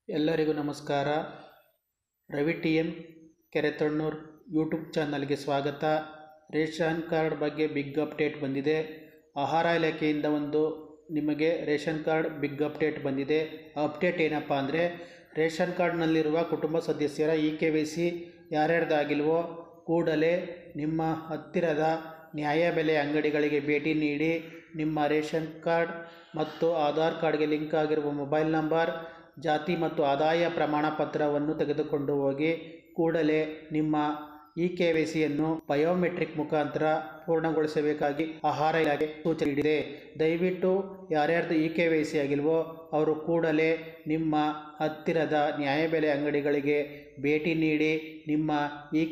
ಎಲ್ಲರಿಗೂ ನಮಸ್ಕಾರ. Ravi T M Kerethonnur YouTube ಚಾನಲ್ಗೆ ಸ್ವಾಗತ. ರೇಷನ್ ಕಾರ್ಡ್ ಬಗ್ಗೆ ಬಿಗ್ ಅಪ್ಡೇಟ್ ಬಂದಿದೆ. ಆಹಾರ ಇಲಾಖೆಯಿಂದ ನಿಮಗೆ ರೇಷನ್ ಕಾರ್ಡ್ ಬಿಗ್ ಅಪ್ಡೇಟ್ ಬಂದಿದೆ. ಅಪ್ಡೇಟ್ ಏನಪ್ಪ ಅಂದರೆ, ರೇಷನ್ ಕಾರ್ಡ್ನಲ್ಲಿರುವ ಕುಟುಂಬ ಸದಸ್ಯರ KYC ಯಾರ್ಯಾರ್ದಾಗಿಲ್ವೋ ಕೂಡಲೇ ನಿಮ್ಮ ಹತ್ತಿರದ ನ್ಯಾಯಬೆಲೆ ಅಂಗಡಿಗಳಿಗೆ ಭೇಟಿ ನೀಡಿ ನಿಮ್ಮ ರೇಷನ್ ಕಾರ್ಡ್ ಮತ್ತು ಆಧಾರ್ ಕಾರ್ಡ್ಗೆ ಲಿಂಕ್ ಆಗಿರುವ ಮೊಬೈಲ್ ನಂಬರ್, ಜಾತಿ ಮತ್ತು ಆದಾಯ ಪ್ರಮಾಣ ಪತ್ರವನ್ನು ತೆಗೆದುಕೊಂಡು ಹೋಗಿ ಕೂಡಲೇ ನಿಮ್ಮ KYCಯನ್ನು ಬಯೋಮೆಟ್ರಿಕ್ ಮುಖಾಂತರ ಪೂರ್ಣಗೊಳಿಸಬೇಕಾಗಿ ಆಹಾರ ಇಲಾಖೆ ಸೂಚನೆ ನೀಡಿದೆ. ದಯವಿಟ್ಟು ಯಾರ್ಯಾರ್ದು KYC ಆಗಿಲ್ವೋ ಅವರು ಕೂಡಲೇ ನಿಮ್ಮ ಹತ್ತಿರದ ನ್ಯಾಯಬೆಲೆ ಅಂಗಡಿಗಳಿಗೆ ಭೇಟಿ ನೀಡಿ ನಿಮ್ಮ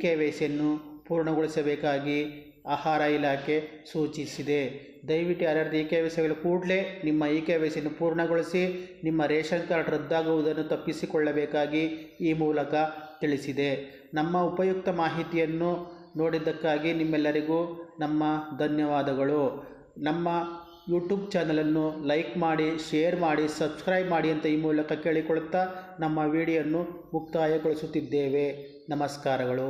KYCಯನ್ನು ಪೂರ್ಣಗೊಳಿಸಬೇಕಾಗಿ ಆಹಾರ ಇಲಾಖೆ ಸೂಚಿಸಿದೆ. ದಯವಿಟ್ಟು ಯಾರ್ಯಾರ್ದು KYC ಆಗಿಲ್ಲ ಕೂಡಲೇ ನಿಮ್ಮ KYCಯನ್ನು ಪೂರ್ಣಗೊಳಿಸಿ ನಿಮ್ಮ ರೇಷನ್ ಕಾರ್ಡ್ ರದ್ದಾಗುವುದನ್ನು ತಪ್ಪಿಸಿಕೊಳ್ಳಬೇಕಾಗಿ ಈ ಮೂಲಕ ತಿಳಿಸಿದೆ. ನಮ್ಮ ಉಪಯುಕ್ತ ಮಾಹಿತಿಯನ್ನು ನೋಡಿದ್ದಕ್ಕಾಗಿ ನಿಮ್ಮೆಲ್ಲರಿಗೂ ನಮ್ಮ ಧನ್ಯವಾದಗಳು. ನಮ್ಮ ಯೂಟ್ಯೂಬ್ ಚಾನಲನ್ನು ಲೈಕ್ ಮಾಡಿ, ಶೇರ್ ಮಾಡಿ, ಸಬ್ಸ್ಕ್ರೈಬ್ ಮಾಡಿ ಅಂತ ಈ ಮೂಲಕ ಕೇಳಿಕೊಳ್ಳುತ್ತಾ ನಮ್ಮ ವಿಡಿಯೋವನ್ನು ಮುಕ್ತಾಯಗೊಳಿಸುತ್ತಿದ್ದೇವೆ. ನಮಸ್ಕಾರಗಳು.